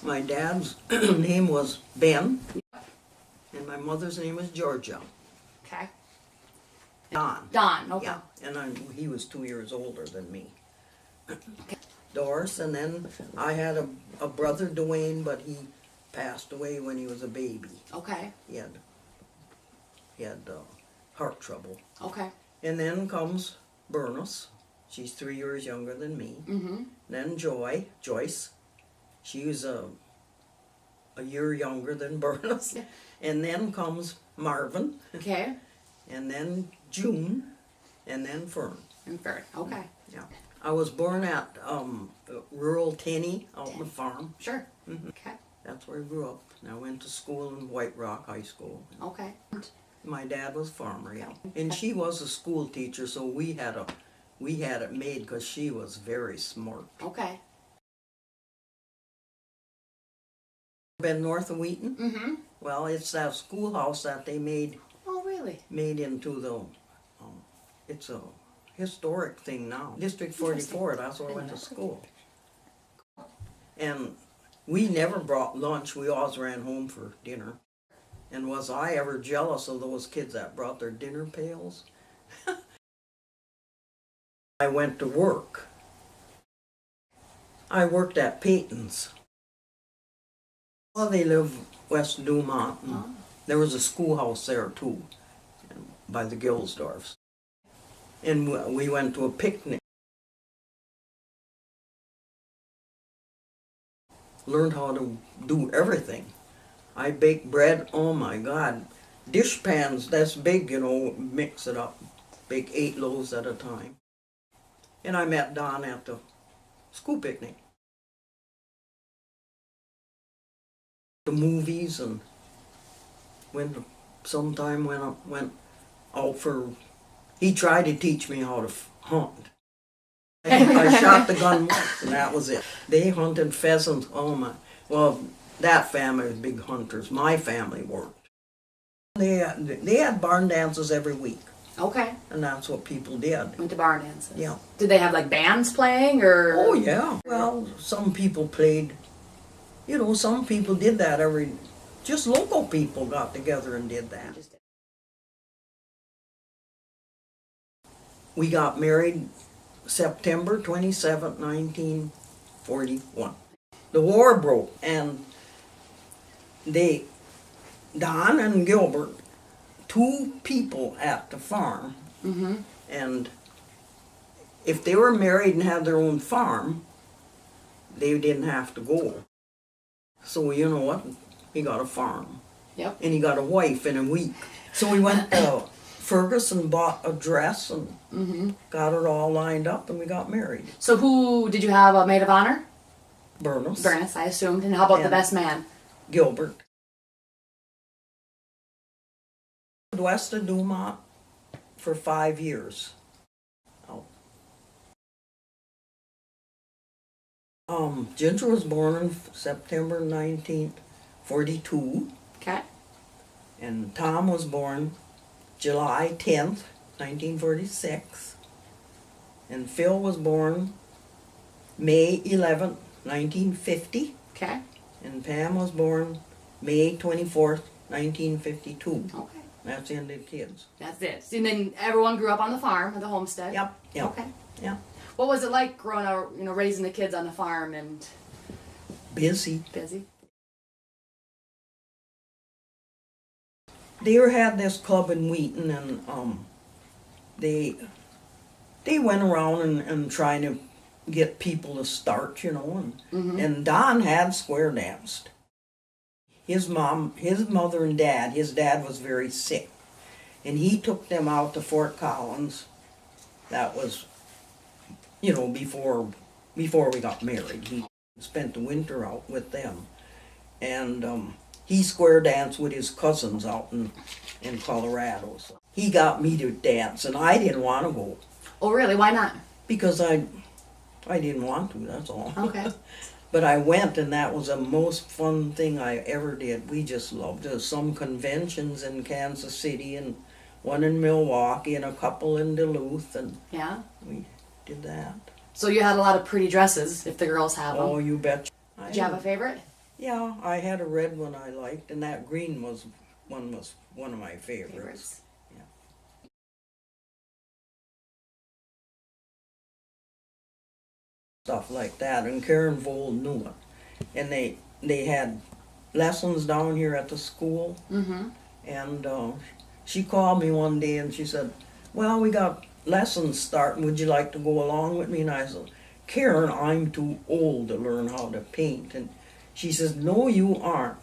My dad's name was Ben, and my mother's name was Georgia. Okay. Don. Don, okay. Yeah, and he was 2 years older than me. Doris, and then I had a brother, Dwayne, but he passed away when he was a baby. Okay. He had heart trouble. Okay. And then comes Bernice. She's 3 years younger than me. Mm-hmm. Then Joyce. She was a year younger than Bernice. Yeah. And then comes Marvin. Okay. And then June. And then Fern. And Fern. Okay. Yeah. I was born at rural Tenney out on the farm. Sure. Mm-hmm. Okay. That's where I grew up. And I went to school in White Rock High School. Okay. My dad was a farmer, yeah. And she was a school teacher, so we had it made because she was very smart. Okay. Been north of Wheaton? Mm-hmm. Well, it's that schoolhouse that they made Oh, really? into the, it's a historic thing now. District 44, that's where I went to school. And we never brought lunch, we always ran home for dinner. And was I ever jealous of those kids that brought their dinner pails? I went to work. I worked at Peyton's. Well, they live west of Dumont. Oh. There was a schoolhouse there too, by the Gilsdorfs. And we went to a picnic. Learned how to do everything. I baked bread, oh my God. Dish pans, that's big, mix it up. Bake 8 loaves at a time. And I met Don at the school picnic. The movies, and went out for, he tried to teach me how to hunt. I shot the gun once and that was it. They hunted pheasants, oh my, well, that family was big hunters. My family weren't. They had barn dances every week. Okay. And that's what people did. Went to barn dances. Yeah. Did they have like bands playing or? Oh yeah. Well, some people played, some people did that just local people got together and did that. We got married September 27, 1941. The war broke and Don and Gilbert, 2 people at the farm, Mm-hmm. and if they were married and had their own farm, they didn't have to go. So you know what? He got a farm. Yep. And he got a wife in a week. So we went to Fergus and bought a dress and Mm-hmm. got it all lined up and we got married. So who did you have a maid of honor? Bernice. Bernice, I assumed. And how about the And- best man? Gilbert. West of Dumont for 5 years. Ginger was born in September 1942, Okay. and Tom was born July 10th, 1946, and Phil was born May 11th, 1950, Okay. and Pam was born May 24th, 1952. Okay. That's the end of the kids. That's it. And then everyone grew up on the farm, at the homestead. Yep. Okay. Yeah. What was it like growing up, raising the kids on the farm and Busy. busy? They had this club in Wheaton, and they went around and trying to get people to start, Mm-hmm. and Don had square danced. His mother and dad, his dad was very sick, and he took them out to Fort Collins. That was, before we got married. He spent the winter out with them, and he square danced with his cousins out in Colorado. So he got me to dance, and I didn't want to go Oh, really? Why not? because I didn't want to. That's all. Okay. But I went, and that was the most fun thing I ever did. We just loved it. Some conventions in Kansas City, and one in Milwaukee, and a couple in Duluth, and Yeah. we did that. So you had a lot of pretty dresses, if the girls have them. Oh, you bet. Did you have a favorite? Yeah, I had a red one I liked, and that green was one of my favorites. Yeah. Stuff like that, and Karen Vold knew it. And they had lessons down here at the school, and she called me one day and she said, well, we got lessons starting, would you like to go along with me? And I said, Karen, I'm too old to learn how to paint. And she says, no, you aren't.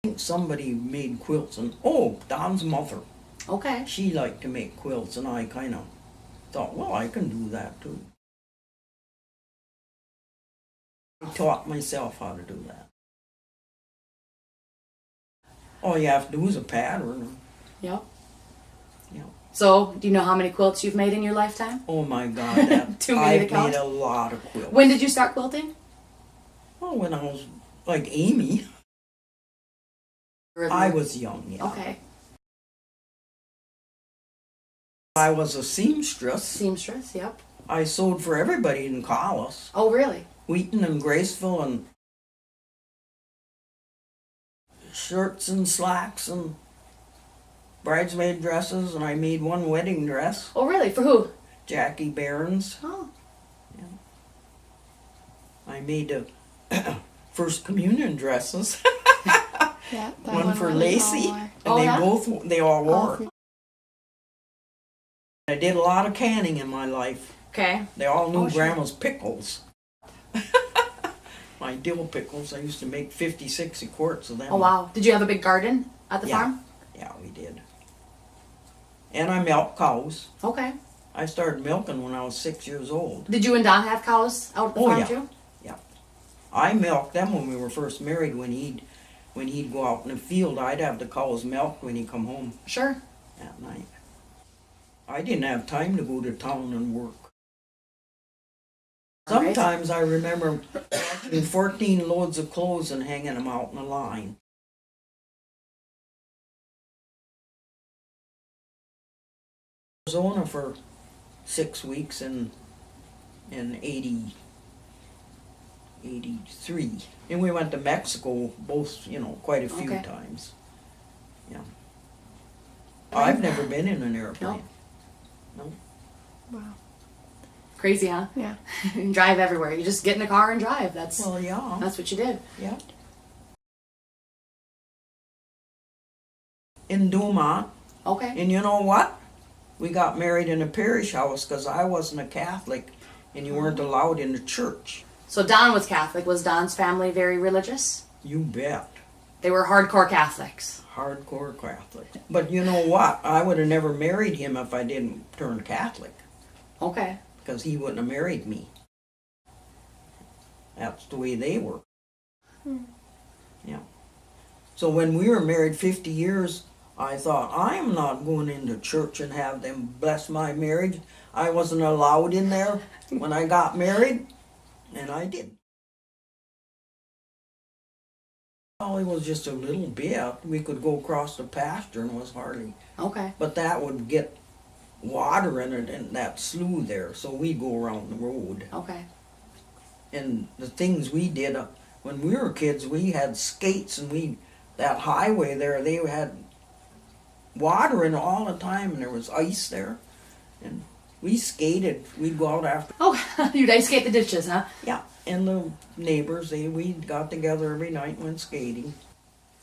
I think somebody made quilts, and Don's mother. Okay. She liked to make quilts, and I kind of thought, well, I can do that too. I taught myself how to do that. All you have to do is a pattern. Yep. Yep. So, do you know how many quilts you've made in your lifetime? Oh my God, Too many to I've count? made a lot of quilts. When did you start quilting? Oh, when I was like Amy. I was young, yeah. Okay. I was a seamstress. Seamstress, yep. I sewed for everybody in Collis. Oh, really? Wheaton and Graceville, and shirts and slacks and bridesmaid dresses, and I made one wedding dress. Oh, really? For who? Jackie Barron's. Oh. Yeah. I made first communion dresses. Yeah, that one for really Lacey, all and they all wore. three. I did a lot of canning in my life. Okay. They all knew Oh, sure. Grandma's pickles. My dill pickles, I used to make 50, 60 quarts of them. Oh, wow. Did you have a big garden at the Yeah. farm? Yeah, we did. And I milked cows. Okay. I started milking when I was 6 years old. Did you and Don have cows out at the farm yeah. too? Yeah. I milked them when we were first married. When he'd go out in the field, I'd have the cows milked when he'd come home Sure. at night. I didn't have time to go to town and work. All right. Sometimes I remember watching 14 loads of clothes and hanging them out in a line. Arizona for 6 weeks in 83. And we went to Mexico both, quite a few Okay. times. Yeah. I've never been in an airplane. No. Wow. Crazy, huh? Yeah. You drive everywhere. You just get in a car and drive. That's Well, yeah. that's what you did. Yeah. In Dumont. Okay. And you know what? We got married in a parish house because I wasn't a Catholic and you weren't allowed in the church. So Don was Catholic. Was Don's family very religious? You bet. They were hardcore Catholics. Hardcore Catholic. But you know what? I would have never married him if I didn't turn Catholic Okay. because he wouldn't have married me. That's the way they were. Yeah. So when we were married 50 years, I thought, I am not going into church and have them bless my marriage. I wasn't allowed in there when I got married, and I didn't. Well, it was just a little bit. We could go across the pasture and it was hardly. Okay. But that would get water in it and that slough there, so we'd go around the road. Okay. And the things we did, when we were kids, we had skates, and that highway there, they had water in it all the time, and there was ice there. And we skated. We'd go out after. Oh, you'd ice skate the ditches, huh? Yeah, and the neighbors, we got together every night and went skating.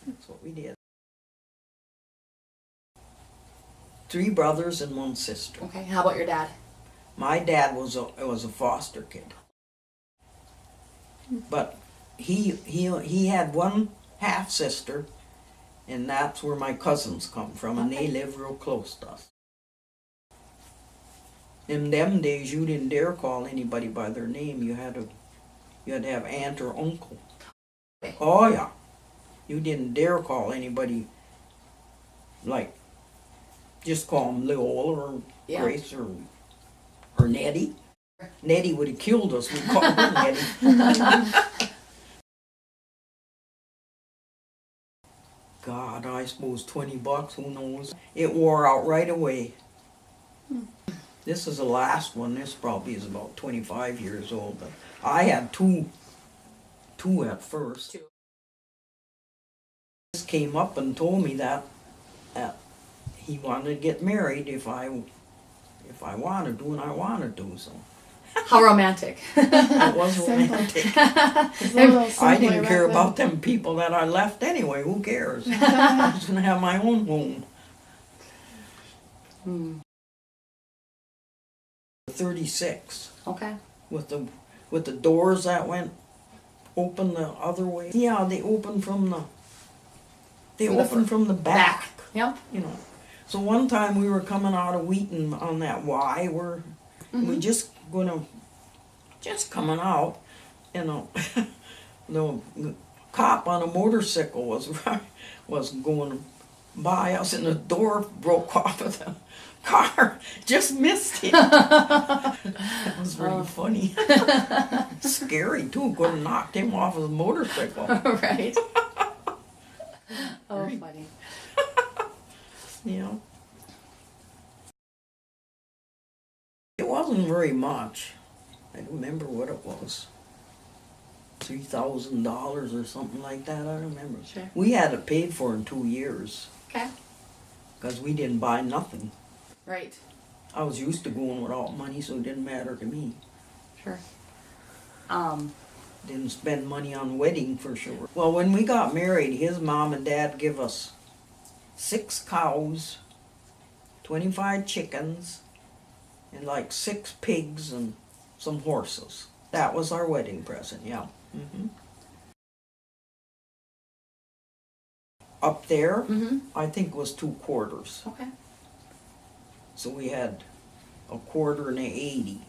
That's what we did. 3 brothers and 1 sister. Okay. How about your dad? My dad was a foster kid, but he had 1 half sister, and that's where my cousins come from, and they live real close to us. In them days, you didn't dare call anybody by their name. You had to have aunt or uncle. Okay. Oh yeah, you didn't dare call anybody like just call them Leola or Yeah. Grace or Nettie. Nettie would have killed us. We'd call her Nettie. God, I suppose $20, who knows? It wore out right away. This is the last one. This probably is about 25 years old. But I had 2 2 at first. 2. Just came up and told me that he wanted to get married if I wanted to, and I wanted to. So How romantic. it was romantic. It's a little I simpler didn't back care then. about them people that I left anyway. Who cares? I was gonna have my own home. 36 Okay. with the doors that went open the other way. Yeah, they opened from the back. Yep. You know. So one time we were coming out of Wheaton on that Y, we just coming out, you know. The cop on a motorcycle was going by us, and the door broke off of the car. Just missed him. That was really funny. Scary too. Could have knocked him off his motorcycle. Right. Oh, Right. funny. You know. It wasn't very much. I don't remember what it was. $3,000 or something like that. I remember. Sure. We had it paid for in 2 years Okay. because we didn't buy nothing. Right. I was used to going without money, so it didn't matter to me. Sure. Didn't spend money on wedding for sure. Well, when we got married, his mom and dad give us 6 cows, 25 chickens, and like 6 pigs and some horses. That was our wedding present, yeah. Up there, I think was 2 quarters. Okay. So we had a quarter and a 80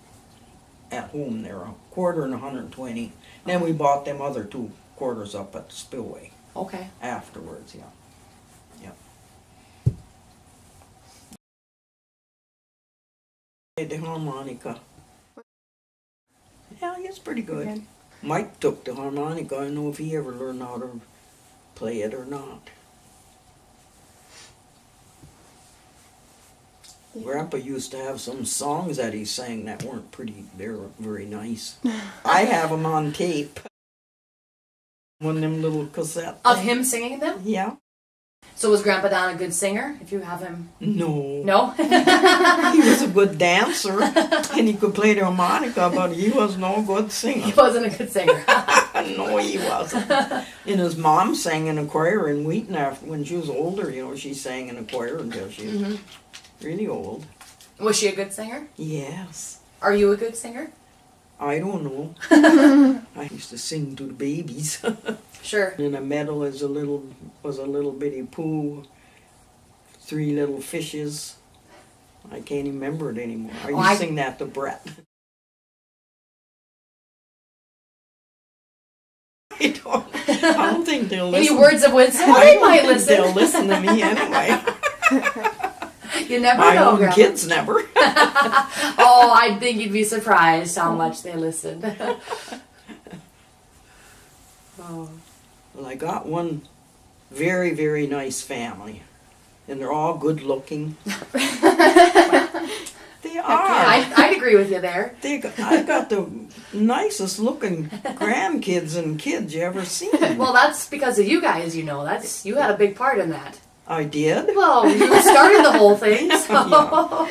at home there, a quarter and 120. Then we bought them other 2 quarters up at the spillway Okay. afterwards, yeah. Yeah. The harmonica. Yeah, he's pretty good. Good. Mike took the harmonica. I don't know if he ever learned how to play it or not. Yeah. Grandpa used to have some songs that he sang that weren't very nice. I have them on tape. One of them little cassette Of things. him singing them? Yeah. So was Grandpa Don a good singer? If you have him? No. No? He was a good dancer and he could play the harmonica, but he was no good singer. He wasn't a good singer. No, he wasn't. And his mom sang in a choir in Wheaton when she was older. You know, she sang in a choir until she was really old. Was she a good singer? Yes. Are you a good singer? I don't know. I used to sing to the babies. Sure. In the middle was a little bitty pool, 3 little fishes. I can't even remember it anymore. I used to sing that to Brett. I don't think they'll listen. Any words of wisdom? I They don't might think listen. they'll listen to me anyway. You never My know, own Grandpa. kids never. Oh, I think you'd be surprised how much they listened. Oh. Well, I got one very, very nice family, and they're all good looking. They are. I'd agree with you there. I got the nicest looking grandkids and kids you ever seen. Well, that's because of you guys, you know. You had a big part in that. I did. Well, you started the whole thing, so. Yeah.